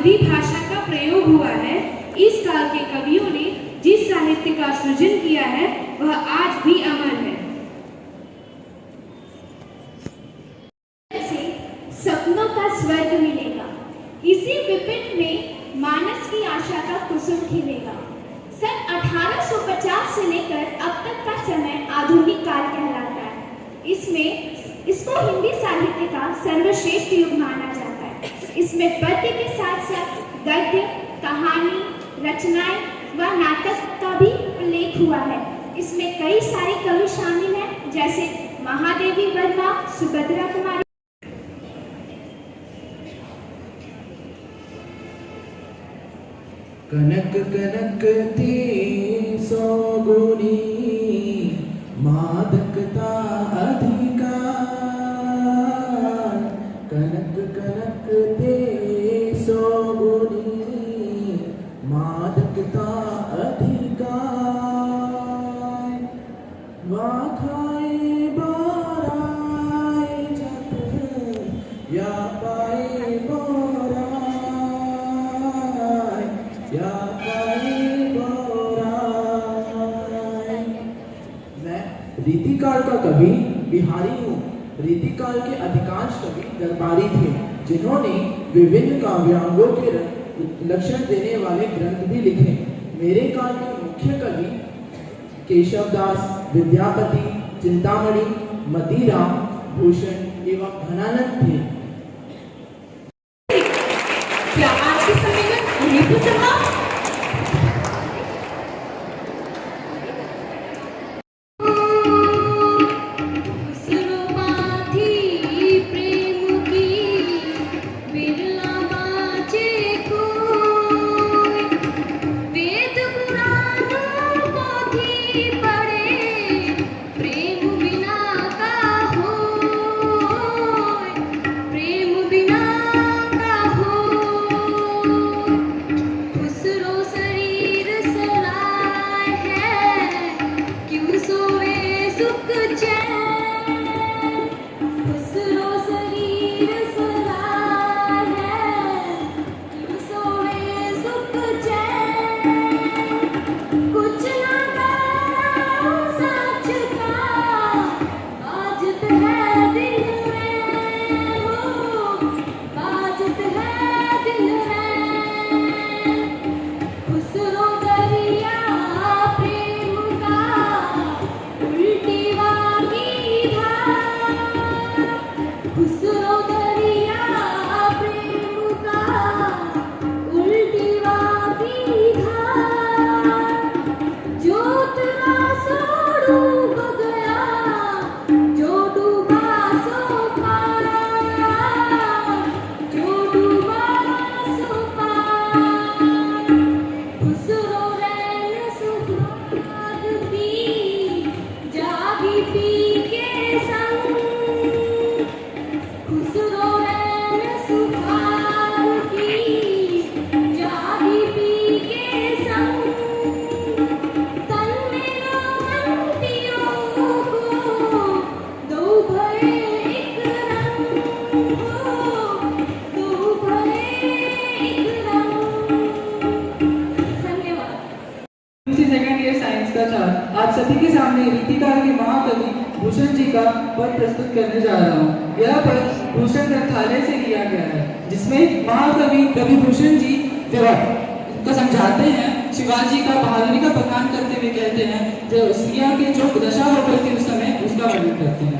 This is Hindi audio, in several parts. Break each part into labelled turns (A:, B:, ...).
A: अवधी भाषा का प्रयोग हुआ है। इस काल के कवियों ने जिस साहित्य का सृजन किया है वह आज भी अमर है।
B: सपनों का स्वर्ग मिलेगा, इसी विपिन में मानस की आशा का कुसुम खिलेगा। सन 1850 से लेकर अब तक का समय आधुनिक काल कहलाता है। इसको हिंदी साहित्य का सर्वश्रेष्ठ युग माना जाता है। इसमें पद्य के साथ साथ गद्य, कहानी, रचनाएं व नाटक का भी उल्लेख हुआ है। इसमें कई सारे कवि शामिल हैं, जैसे महादेवी वर्मा, सुभद्रा कुमारी।
C: कनक कनकती सौगुनी मादकता अधिकार। कनक कनकते सौगुनी मादकता अधिकार। वाखाए बाराए जप या पाए बोराए या पाए बोराए। मैं रीतिकाल का कवि बिहारी हूँ। रीतिकाल के अधिकांश कवि दरबारी थे, जिन्होंने विभिन्न काव्यांगों के लक्षण देने वाले ग्रंथ भी लिखे। मेरे काल के मुख्य कवि केशवदास, विद्यापति, चिंतामणि, मतीराम, भूषण एवं घनानंद थे।
B: क्या आज के सम्मेलन यहीं पर समाप्त?
C: आप सभी के सामने रीतिकाल के महाकवि भूषण जी का पद प्रस्तुत करने जा रहा हूँ। यह पद भूषण ग्रंथालय से लिया गया है, जिसमें महाकवि कवि भूषण जी को समझाते हैं, शिवाजी का बहादुरी का बखान करते हुए कहते हैं, जो सिया के जो दशा होकर थी उस समय उसका वर्णन करते हैं।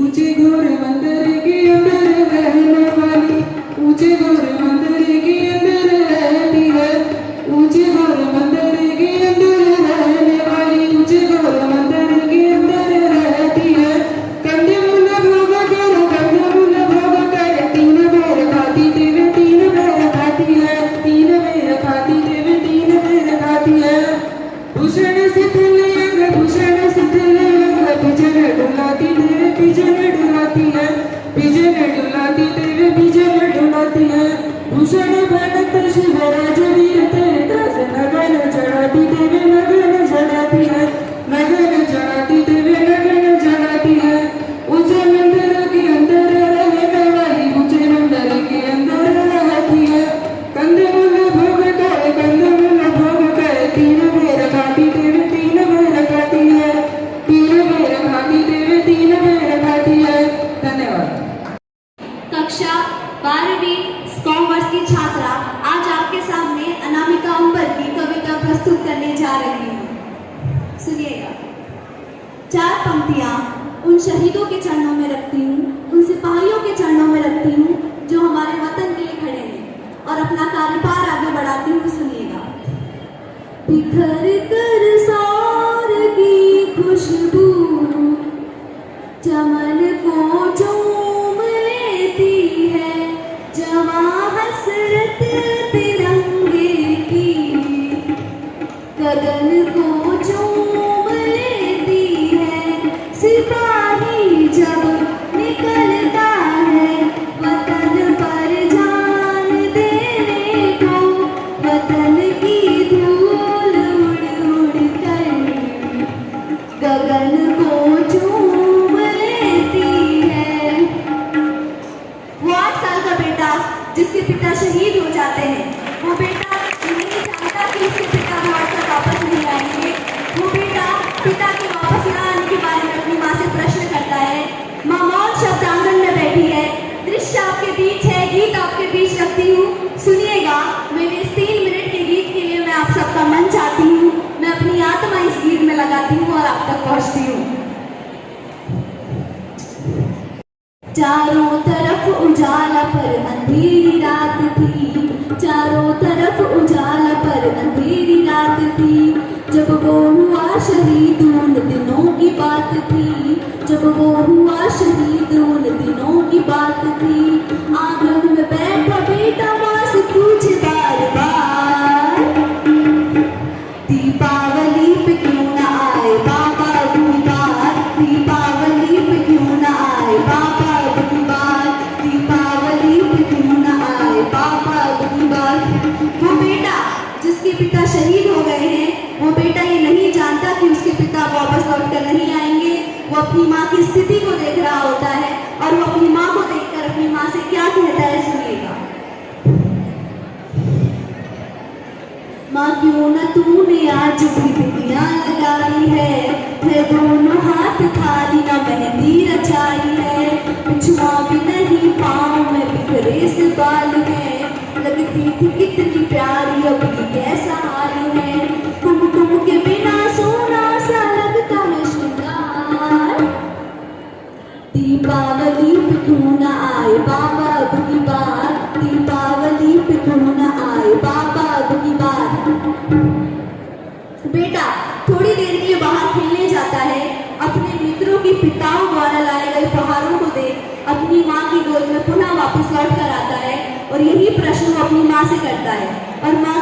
C: ऊंचे घोर मंदिर के अंदर रहने वाली, ऊंचे घोर मंदिर के अंदर रहती है, ऊंचे घोर मंदिर के अंदर रहने वाली, ऊंचे घोर मंदिर के अंदर रहती है। कंधे मुल्ला भोग कर, कंधे मुल्ला भोग कर, तीन बेर खाती देवे तीन बेर खाती है, तीन बेर खाती देवे तीन बेर खाती है। भूषण शिथिल अंग, भूषण शिथिल अंग, पिजन डुलाती देवे पिजन डुलाती है, पिजन डुलाती देवे पिजन डुलाती है।
B: पंक्तियाँ उन शहीदों के चरणों में रखती हूँ, उन सिपाहियों के चरणों में रखती हूँ जो हमारे वतन के लिए खड़े हैं और अपना कार्यभार आगे बढ़ाती हूँ। सुनिएगा। बिखर कर सार की खुशबू चमन को चूम लेती है, जवां हसरत तिरंगे की गगन को चूम लेती है। सिपाही जब निकलता है वतन पर जान देने को, वतन की धूल उड़ उड़ कर गगन को चूम लेती है। वो 8 साल का बेटा जिसके पिता शहीद हो जाते हैं, वो बेटा नहीं चाहता कि उसके पिता भारत तक वापस नहीं आएंगे। वो बेटा पिता के वापस न आने के बारे में अपनी माँ से प्रश्न करता है। माँ मौन शब्द आंगन में बैठी है, दृश्य आपके बीच है, गीत आपके बीच रखती हूँ। सुनिएगा, मेरे इस 3 मिनट के गीत के लिए मैं आप सबका मन चाहती हूँ। मैं अपनी आत्मा इस गीत में लगाती हूँ और आप तक पहुँचती हूँ। चारों तरफ उजाला पर अंधेरी रात थी, चारों तरफ उजाला पर अंधेरी रात थी, जब वो हुआ शहीद उन दिनों की बात थी, जब वो हुआ शहीद उन दिनों की बात थी। आंगन में बैठा बेटा माँ से पूछे बार बार, दीपावली पे क्यों न आए बाबा दूबार, दीपावली पे क्यों न आए बाबा दूबार, दीपावली पे क्यों न आए बाबा दूबार। वो बेटा जिसके पिता शहीद हो गए हैं, वो बेटा ये नहीं जानता कि उसके पिता वापस लौट कर नहीं आएंगे। वो अपनी माँ की स्थिति को देख रहा होता है और वो अपनी माँ को देखकर अपनी माँ से क्या कहता है। सुनिएगा। माँ क्यों न तूने आज भी बिंदियाँ लगाई है दोनों हाथ थाली न मेहंदी रचाई है, पिछुआ भी नहीं पाँव में बिखरे से बाल है, लगती थी कितनी प्यारी अब भी कैसा हाल है, कुमकुम के बिना सोना सा लगता है श्रृंगार। दीपावली पे क्यों न आए बाबा अब की बार, दीपावली पे क्यों न आए बाबा अब की बार। बेटा थोड़ी देर के लिए बाहर खेलने जाता है, अपने मित्रों की पिताओं द्वारा लाए गए उपहारों को देख अपनी माँ की गोद में पुनः वापस लौट कर आता है और यही प्रश्न वो अपनी माँ से करता है। और माँ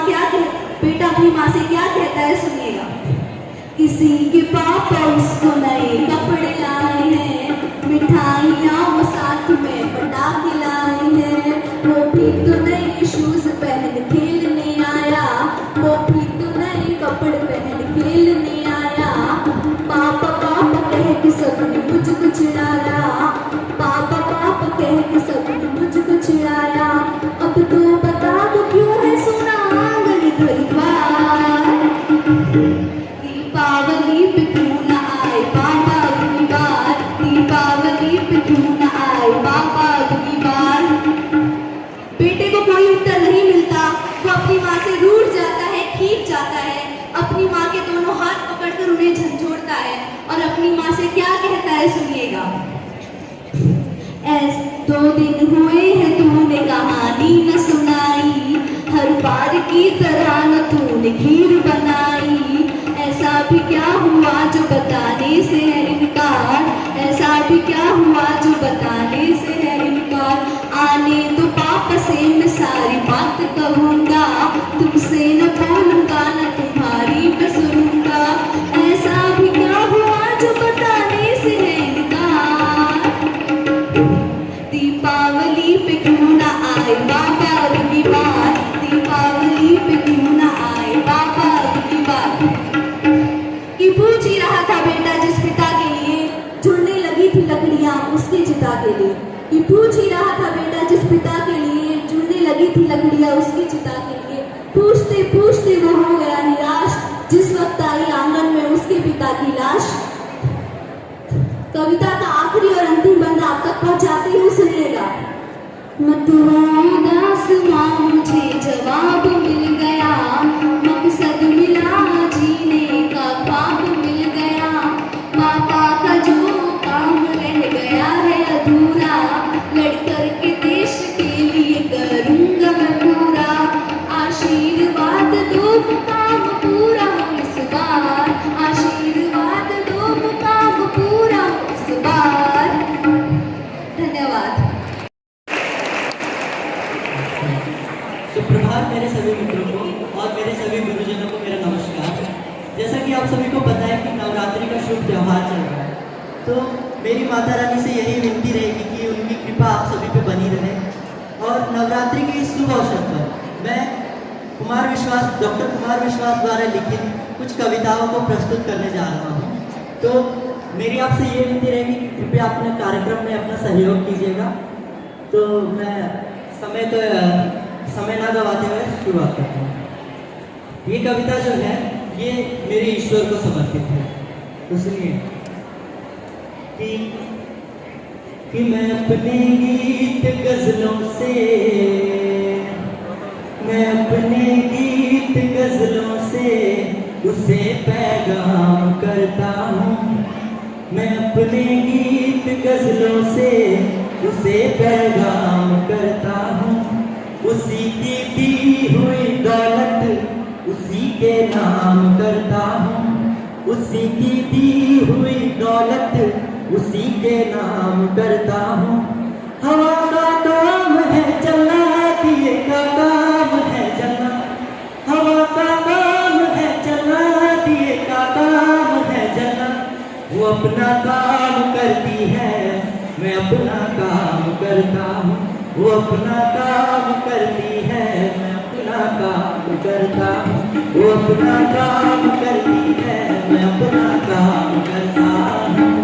B: बेटा अपनी माँ से क्या कहता है। सुनिएगा। किसी के पापा उसको नए कपड़े लाए हैं, मिठाइयाँ वो साथ में पटाखे लाए हैं, वो भी तो नए शूज पहन खेलने आया, वो भी तो नए कपड़े पहन खेलने आया। पापा पापा कह के सबने मुझको चिढ़ाया, पापा पापा कह के सबने मुझको चिढ़ाया। अब तो बता दो क्यों है सोना आंगन घर द्वार, दीपावली पे क्यों न आए बाबा अब की बार, दीपावली पे क्यों न आए बाबा अब की बार। बेटे को कोई उत्तर नहीं मिलता, वो अपनी माँ से रूठ जाता है, खींच जाता है, अपनी माँ के दोनों हाथ पकड़कर उन्हें झंझोड़ता है और अपनी माँ से क्या कहता है। सुनिएगा। 2 दिन हुए हैं तूने कहानी न सुनाई, हर बार की तरह न तूने खीर बनाई, ऐसा भी क्या हुआ जो बताने से है इनकार, ऐसा भी क्या हुआ जो बताने से है इनकार। आने तो पापा से मैं सारी बात कहूँगा, तुमसे न बोलूँगा न तुम्हारी मैं सुनूँगा, ऐसा भी क्या हुआ जो बताने से है इनकार। दीपावली पे क्यों न आए बाबा अब की बार, दीपावली पे क्यों न आए बाबा अब की बार। कि पूछ ही रहा था बेटा जिस पिता के लिए जुड़ने लगी थी लकड़ियां उसके चिता के लिए, कि पूछ ही रहा था बेटा जिस पिता के लिए जुड़ने लगी थी लकड़ियां उसकी चिता के लिए। पूछते पूछते वो हो गया निराश, जिस वक्त आई आंगन में उसके पिता की लाश। कविता का आखिरी और अंतिम बंद आप तक पहुंचाती हूँ। सुनिएगा। मत हो उदास माँ मुझे जवाब मिल गया, मकसद मिला जीने का ख्वाब मिल गया, पापा का जो
D: तो मेरी माता रानी से यही विनती रहेगी कि उनकी कृपा आप सभी पे बनी रहे। और नवरात्रि के इस शुभ अवसर पर मैं डॉक्टर कुमार विश्वास द्वारा लिखित कुछ कविताओं को प्रस्तुत करने जा रहा हूँ। तो मेरी आपसे ये विनती रहेगी कि कृपया अपने कार्यक्रम में अपना सहयोग कीजिएगा। तो मैं समय ना गवाते हुए शुरुआत करता हूँ। ये कविता जो है ये मेरे ईश्वर को समर्पित है। तो सुनिए कि मैं अपने गीत गजलों से, मैं अपने गीत गजलों से उसे पैगाम करता हूँ। मैं अपने गीत गजलों से उसे पैगाम करता हूँ। उसी की दी हुई दौलत उसी के नाम करता हूँ। उसी की दी हुई दौलत उसी के नाम करता हूँ। हवा का काम है चलना, दिए का काम है जलना। हवा का काम है चलना, दिए का काम है जलना। वो अपना काम करती है, मैं अपना काम करता हूँ। वो अपना काम करती है, मैं अपना काम करता हूँ। वो अपना काम करती है, मैं अपना काम करता हूँ।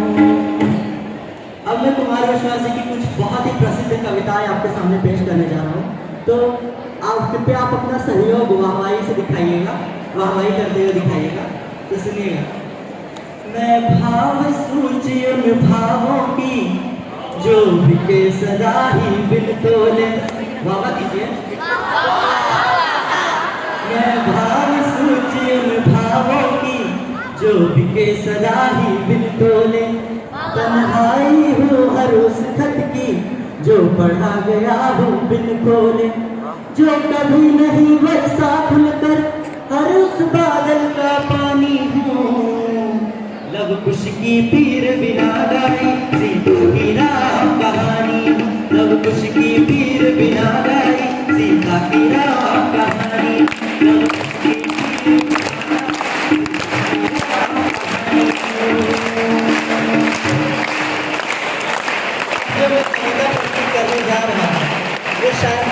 D: अब मैं कुमार विश्वास जी की कुछ बहुत ही प्रसिद्ध कविताएं आपके सामने पेश करने जा रहा हूँ। तो आप कृपया आप अपना सहयोग वाहवाही से दिखाइएगा, वाहवाही करते हुए दिखाइएगा। तो सुनिएगा। मैं भाव सूची उन भावों की जो बिके सदा ही बिन तोले। वाह कीजिए। मैं भाव सूची उन भावों की जो बिके सदा ही बिन तोले। तन्हाई हूँ हर उस खत की जो पढ़ा गया हूँ बिन खोले। जो कभी नहीं बरसा खुलकर हर उस बादल का पानी हूँ। लब कुश की पीर बिना गाई सीतों की राम कहानी हूँ। लब कुश की पीर बिना गाई सीता की राम कहानी। लब कुश की पीर करने जा रहा हूँ वो शायद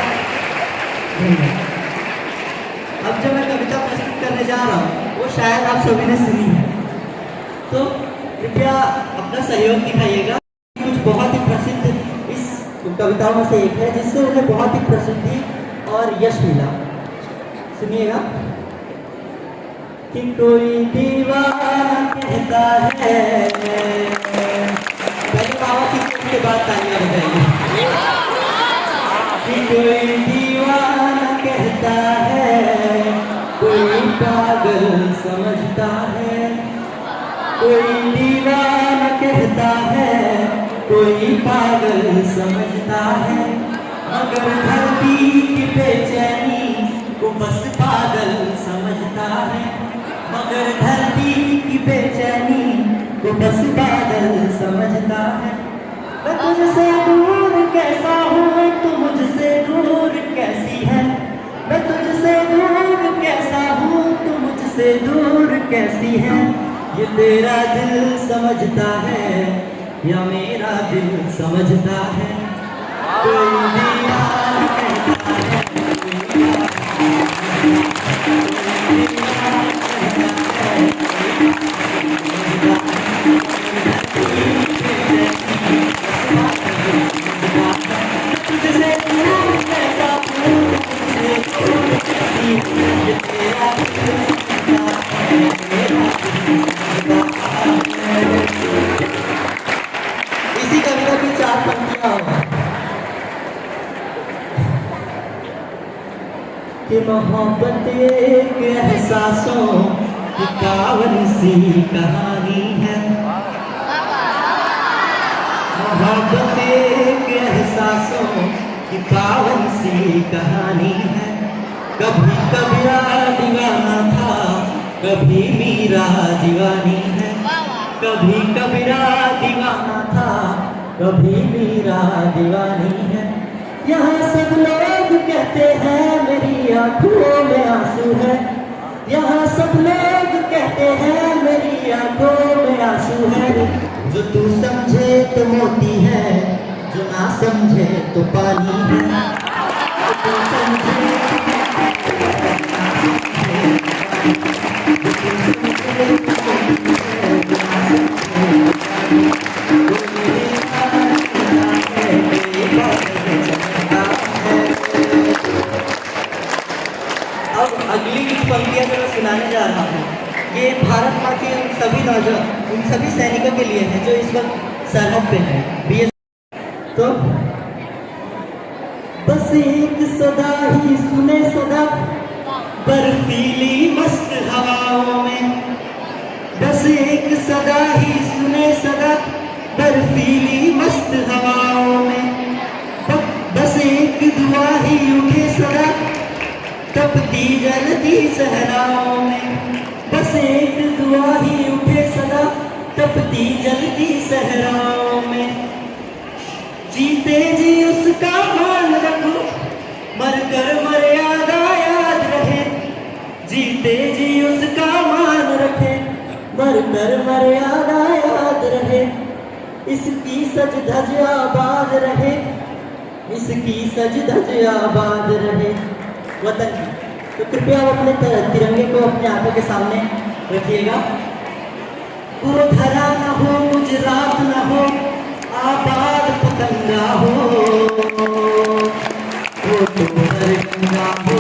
D: अब जब मैं कविता प्रस्तुत करने जा रहा हूँ वो शायद आप सभी ने सुनी है। तो कृपया अपना सहयोग दिखाइएगा। कुछ बहुत ही प्रसिद्ध इस कविताओं में से एक है जिससे उन्हें बहुत ही प्रसिद्धि और यश मिला। सुनिएगा। कि कोई दीवाना कहता है, पहले बाबा की बाद तालियां बजाइए। कि कोई दीवाना कहता है, कोई पागल समझता है। कोई दीवाना कहता है, कोई पागल समझता है। मगर धरती की बेचैनी को बस पागल समझता है। मगर धरती की बेचैनी को बस पागल समझता है। मैं तुझसे दूर कैसा हूँ, तू मुझसे दूर कैसी है। मैं तुझसे दूर कैसा हूँ, तू मुझसे दूर कैसी है। ये तेरा दिल समझता है या मेरा दिल समझता है। कोई दीवाना कहता है, इसी कविता की 4 पंक्तियां कि मोहब्बत एक एहसासों की कावन सी कहानी है। मोहब्बत एक एहसासों की पावन सी कहानी है। कभी कबीरा दीवाना था, कभी मीरा दीवानी है। कभी कबीरा दीवाना था, कभी मीरा दीवानी है। यहाँ सब लोग कहते हैं मेरी आंखों में आंसू है। यहाँ सब लोग कहते हैं मेरी आंखों में आंसू है। जो तू समझे तो मोती है, जो ना समझे तो पानी है। जो तू समझे तो मोती है, ना समझे तो पानी। जो तू समझे तो मोती है, जो ना समझे तो पानी। वो मेरे पास चलता है, मेरे पास चलता है। अब अगली पंक्तियां जो मैं सुनाने जा रहा हूँ, ये भारत माँ के उन सभी नौजवान, उन सभी सैनिकों के लिए है जो इस वक्त सरहद पे है। बीएस तो बस एक सदा ही सुने सदा बर्फीली मस्त हवाओं में। बस एक सदा ही सुने सदा बर्फीली मस्त हवाओं में। बस एक दुआ ही उठे सदा तपती जलती सहराओं में। बस एक दुआ ही उठे सदा तपती जलती सहराओं में। जीते जी उसका मान रखो, मरकर मर्यादा याद रहे। जीते जी उसका मान रखे, मरकर मर्यादा याद रहे। इसकी सज धज आबाद रहे, इसकी सज धज आबाद रहे वतन की। तो कृपया आप अपने तिरंगे को अपने आंखों के सामने रखिएगा। वो धरा न हो, गुजरात न हो, आबाद पतंगा हो। वो तो हर गंगा हो,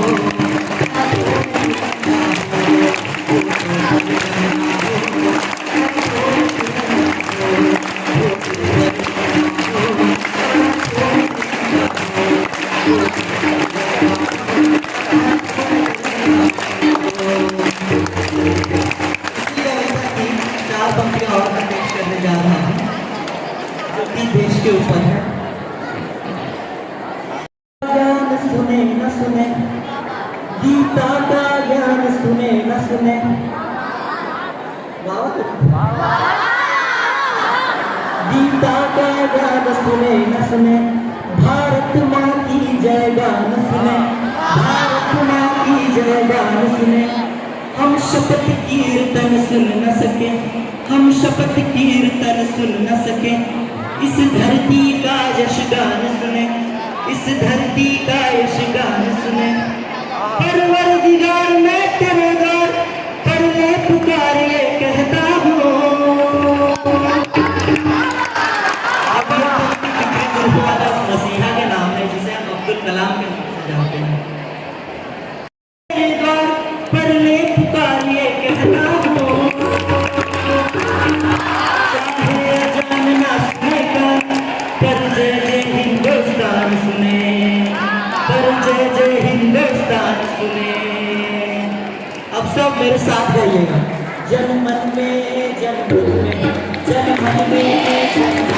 D: पंक्तियां और मैं पेश करने जा रहा हूँ जो कि देश के ऊपर है। ज्ञान सुने न सुने, गीता का ज्ञान सुने न सुने। गीता का ज्ञान सुने न सुने, भारत माँ की जय गान सुने। भारत माँ की जय गान सुने। हम शपथ कीर्तन सुन न सके, हम शपथ कीर्तन सुन न सके। इस धरती का यश गान सुने, इस धरती का यश गान सुने। परवरदिगार मैं तेरे द्वार पर मैं पुकार ये कहता हूँ। मसीहा के नाम है जिसे हम अब्दुल कलाम के नाम से जानते हैं। पर मैं पुकार ये कहता हूँ, चाहे अजान ना सुनेगा, पर जय जय हिंदुस्तान सुने, पर जय जय हिंदुस्तान सुने। अब सब मेरे साथ गाइएगा। जन मन में, जन मन में, जन मन में, जन